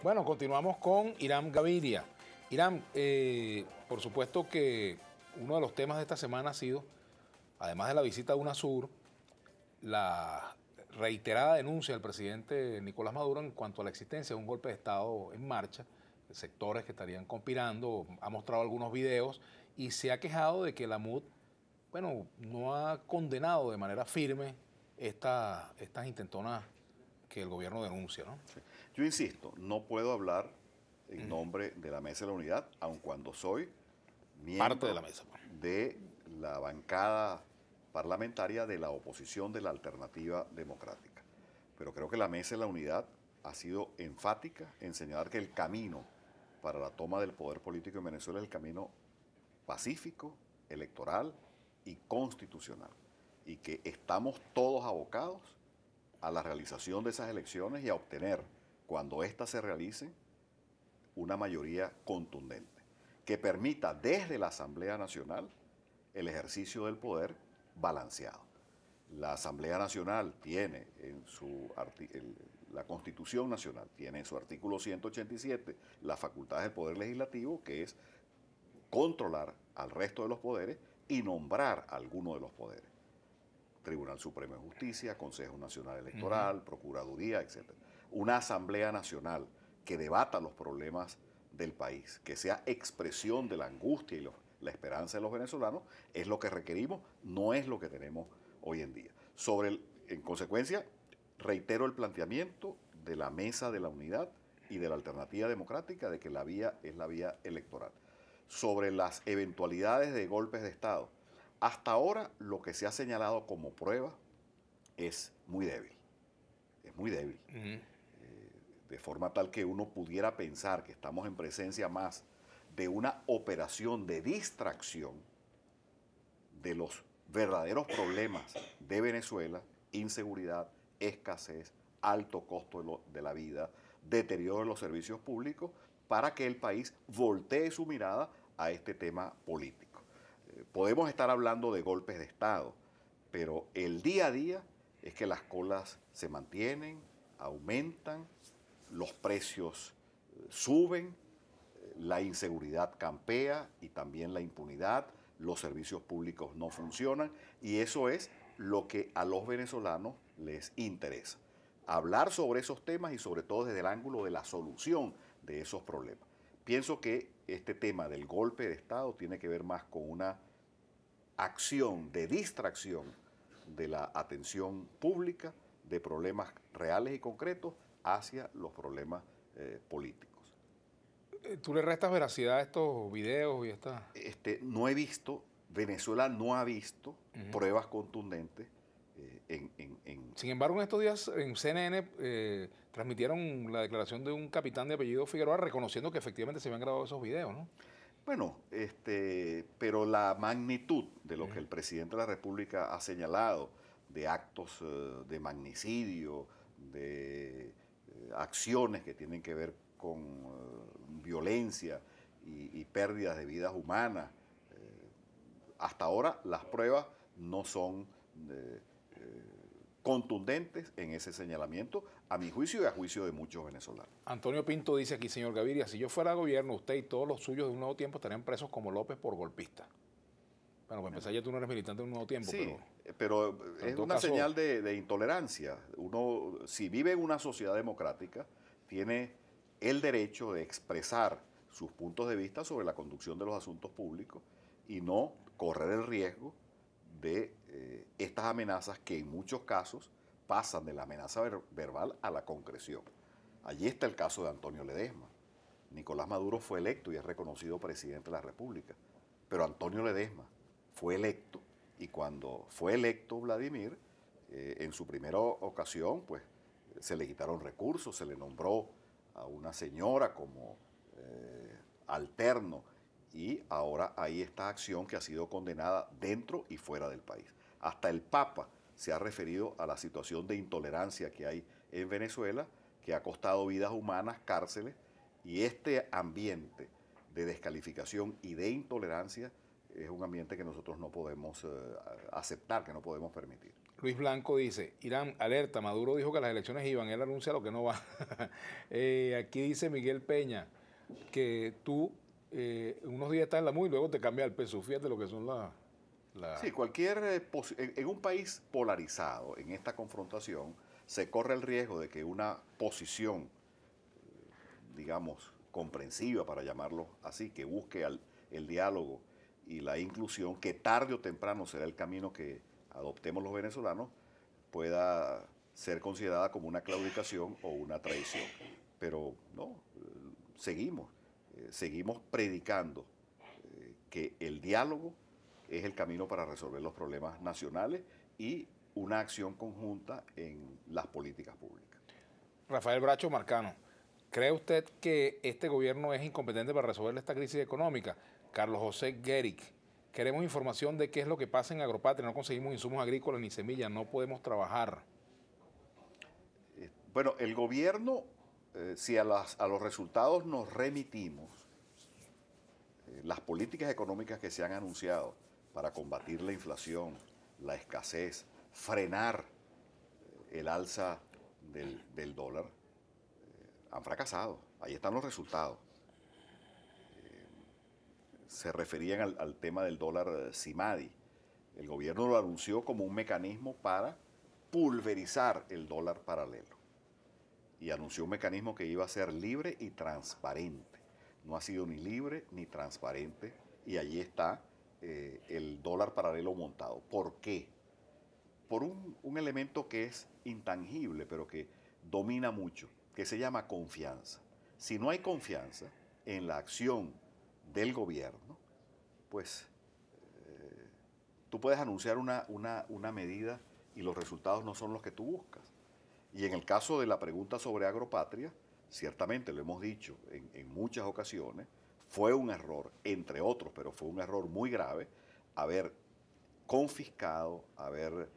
Bueno, continuamos con Hiram Gaviria. Hiram, por supuesto que uno de los temas de esta semana ha sido, además de la visita a UNASUR, la reiterada denuncia del presidente Nicolás Maduro en cuanto a la existencia de un golpe de Estado en marcha, sectores que estarían conspirando, ha mostrado algunos videos y se ha quejado de que la MUD, bueno, no ha condenado de manera firme estas intentonas que el gobierno denuncia, ¿no? Sí. Yo insisto, no puedo hablar en nombre de la Mesa de la Unidad, aun cuando soy miembro Parte de la mesa. de la bancada parlamentaria de la oposición de la Alternativa Democrática. Pero creo que la Mesa de la Unidad ha sido enfática en señalar que el camino para la toma del poder político en Venezuela es el camino pacífico, electoral y constitucional. Y que estamos todos abocados a la realización de esas elecciones y a obtener, cuando éstas se realicen, una mayoría contundente que permita desde la Asamblea Nacional el ejercicio del poder balanceado. La Asamblea Nacional tiene la Constitución Nacional tiene en su artículo 187 la facultad del Poder Legislativo, que es controlar al resto de los poderes y nombrar a alguno de los poderes. Tribunal Supremo de Justicia, Consejo Nacional Electoral, Procuraduría, etc. Una Asamblea Nacional que debata los problemas del país, que sea expresión de la angustia y la esperanza de los venezolanos, es lo que requerimos, no es lo que tenemos hoy en día. En consecuencia, reitero el planteamiento de la Mesa de la Unidad y de la Alternativa Democrática de que la vía es la vía electoral. Sobre las eventualidades de golpes de Estado, hasta ahora lo que se ha señalado como prueba es muy débil, de forma tal que uno pudiera pensar que estamos en presencia más de una operación de distracción de los verdaderos problemas de Venezuela: inseguridad, escasez, alto costo de la vida, deterioro de los servicios públicos, para que el país voltee su mirada a este tema político. Podemos estar hablando de golpes de Estado, pero el día a día es que las colas se mantienen, aumentan, los precios suben, la inseguridad campea y también la impunidad, los servicios públicos no funcionan, y eso es lo que a los venezolanos les interesa. Hablar sobre esos temas y sobre todo desde el ángulo de la solución de esos problemas. Pienso que este tema del golpe de Estado tiene que ver más con una acción de distracción de la atención pública de problemas reales y concretos hacia los problemas políticos. ¿Tú le restas veracidad a estos videos y esta...? No he visto, Venezuela no ha visto pruebas contundentes Sin embargo, en estos días en CNN transmitieron la declaración de un capitán de apellido Figueroa reconociendo que efectivamente se habían grabado esos videos, ¿no? Bueno, pero la magnitud de lo que el presidente de la República ha señalado, de actos de magnicidio, de acciones que tienen que ver con violencia y pérdidas de vidas humanas, hasta ahora las pruebas no son contundentes en ese señalamiento, a mi juicio y a juicio de muchos venezolanos. Antonio Pinto dice aquí, señor Gaviria, si yo fuera gobierno, usted y todos los suyos de Un Nuevo Tiempo estarían presos como López por golpista. Bueno, para empezar, ya tú no eres militante de Un Nuevo Tiempo, sí, pero es una señal de intolerancia. Uno, si vive en una sociedad democrática, tiene el derecho de expresar sus puntos de vista sobre la conducción de los asuntos públicos y no correr el riesgo de estas amenazas que en muchos casos pasan de la amenaza verbal a la concreción. Allí está el caso de Antonio Ledesma. Nicolás Maduro fue electo y es reconocido presidente de la República, pero Antonio Ledesma fue electo, y cuando fue electo Vladimir, en su primera ocasión, pues se le quitaron recursos, se le nombró a una señora como alterno, y ahora hay esta acción que ha sido condenada dentro y fuera del país. Hasta el Papa se ha referido a la situación de intolerancia que hay en Venezuela, que ha costado vidas humanas, cárceles, y este ambiente de descalificación y de intolerancia es un ambiente que nosotros no podemos aceptar, que no podemos permitir. Luis Blanco dice, Irán, alerta, Maduro dijo que las elecciones iban, él anuncia lo que no va. Aquí dice Miguel Peña, que tú unos días estás en la MUD y luego te cambia el peso. Fíjate lo que son Sí, en un país polarizado, en esta confrontación, se corre el riesgo de que una posición, digamos, comprensiva, para llamarlo así, que busque el diálogo y la inclusión, que tarde o temprano será el camino que adoptemos los venezolanos, pueda ser considerada como una claudicación o una traición. Pero no, seguimos predicando que el diálogo es el camino para resolver los problemas nacionales y una acción conjunta en las políticas públicas. Rafael Bracho Marcano, ¿cree usted que este gobierno es incompetente para resolver esta crisis económica? Carlos José Gueric, queremos información de qué es lo que pasa en Agropatria, no conseguimos insumos agrícolas ni semillas, no podemos trabajar. Bueno, el gobierno, si a los resultados nos remitimos, las políticas económicas que se han anunciado para combatir la inflación, la escasez, frenar el alza del dólar, han fracasado. Ahí están los resultados. Se referían al tema del dólar CIMADI. El gobierno lo anunció como un mecanismo para pulverizar el dólar paralelo. Y anunció un mecanismo que iba a ser libre y transparente. No ha sido ni libre ni transparente y allí está el dólar paralelo montado. ¿Por qué? Por un elemento que es intangible, pero que domina mucho, que se llama confianza. Si no hay confianza en la acción del gobierno, pues tú puedes anunciar una medida y los resultados no son los que tú buscas. Y en el caso de la pregunta sobre Agropatria, ciertamente lo hemos dicho en muchas ocasiones, fue un error, entre otros, pero fue un error muy grave, haber confiscado, haber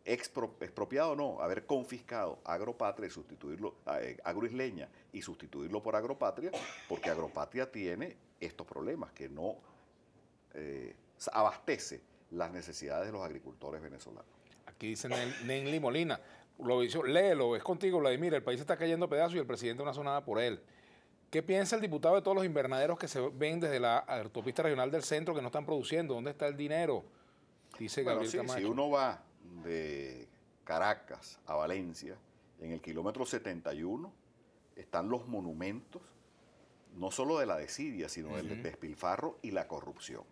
expropiado, no, haber confiscado Agropatria y sustituirlo, Agroisleña y sustituirlo por Agropatria, porque Agropatria tiene estos problemas, que no abastece las necesidades de los agricultores venezolanos. Aquí dice Nenly Molina, lo hizo, léelo, es contigo, Vladimir, el país está cayendo a pedazos y el presidente no hace nada por él. ¿Qué piensa el diputado de todos los invernaderos que se ven desde la autopista regional del centro que no están produciendo? ¿Dónde está el dinero? Dice Gabriel Camacho. Si uno va de Caracas a Valencia, en el kilómetro 71 están los monumentos, no solo de la desidia, sino del despilfarro y la corrupción.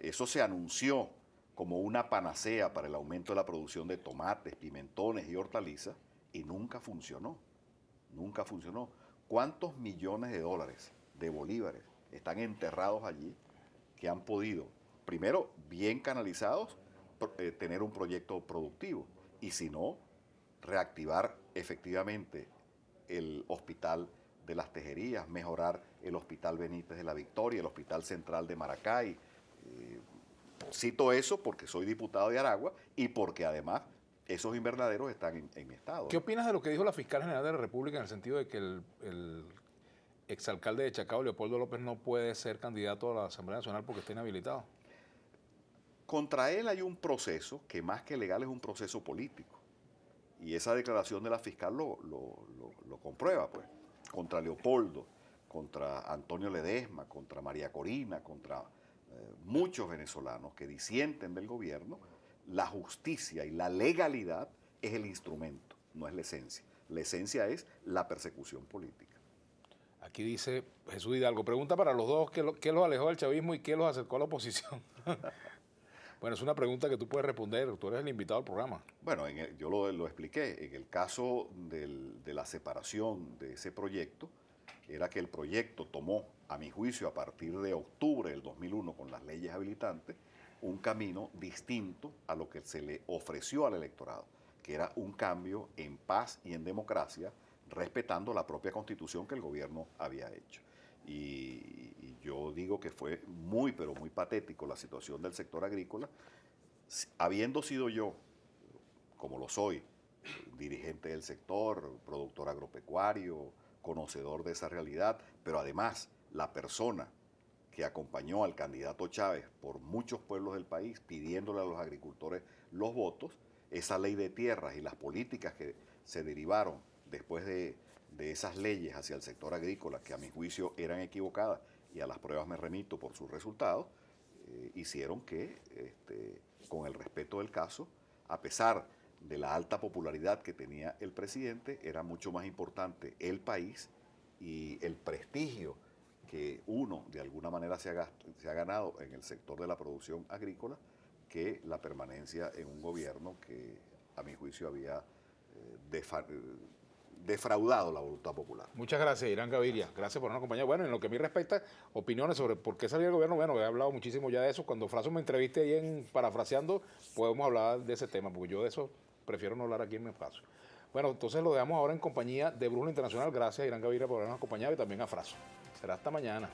Eso se anunció como una panacea para el aumento de la producción de tomates, pimentones y hortalizas y nunca funcionó. Nunca funcionó. ¿Cuántos millones de dólares, de bolívares, están enterrados allí que han podido, primero, bien canalizados, tener un proyecto productivo? Y si no, reactivar efectivamente el hospital de las Tejerías, mejorar el Hospital Benítez de la Victoria, el Hospital Central de Maracay. Cito eso porque soy diputado de Aragua y porque además esos invernaderos están en mi estado. ¿Qué opinas de lo que dijo la fiscal general de la República en el sentido de que el exalcalde de Chacao, Leopoldo López, no puede ser candidato a la Asamblea Nacional porque está inhabilitado? Contra él hay un proceso que más que legal es un proceso político. Y esa declaración de la fiscal lo comprueba, pues. Contra Leopoldo, contra Antonio Ledesma, contra María Corina, contra muchos venezolanos que disienten del gobierno, la justicia y la legalidad es el instrumento, no es la esencia. La esencia es la persecución política. Aquí dice Jesús Hidalgo, pregunta para los dos, ¿qué los alejó del chavismo y qué los acercó a la oposición? Bueno, es una pregunta que tú puedes responder, tú eres el invitado al programa. Bueno, yo lo expliqué, en el caso de la separación de ese proyecto, era que el proyecto tomó, a mi juicio, a partir de octubre del 2001, con las leyes habilitantes, un camino distinto a lo que se le ofreció al electorado, que era un cambio en paz y en democracia, respetando la propia Constitución que el gobierno había hecho. Y yo digo que fue muy, pero muy patético la situación del sector agrícola, habiendo sido yo, como lo soy, dirigente del sector, productor agropecuario, conocedor de esa realidad, pero además la persona que acompañó al candidato Chávez por muchos pueblos del país pidiéndole a los agricultores los votos, esa ley de tierras y las políticas que se derivaron después de esas leyes hacia el sector agrícola, que a mi juicio eran equivocadas, y a las pruebas me remito por sus resultados, hicieron que, con el respeto del caso, a pesar de la alta popularidad que tenía el presidente, era mucho más importante el país y el prestigio que uno de alguna manera se ha ganado en el sector de la producción agrícola, que la permanencia en un gobierno que a mi juicio había defraudado la voluntad popular. Muchas gracias, Irán Gaviria. Gracias por habernos acompañado. Bueno, en lo que a mí respecta, opiniones sobre por qué salió el gobierno, bueno, he hablado muchísimo ya de eso. Cuando Fraso me entreviste ahí en Parafraseando, podemos hablar de ese tema, porque yo de eso prefiero no hablar aquí en mi espacio. Bueno, entonces lo dejamos ahora en compañía de Brújula Internacional. Gracias, Irán Gaviria, por habernos acompañado y también a Fraso. Será hasta mañana.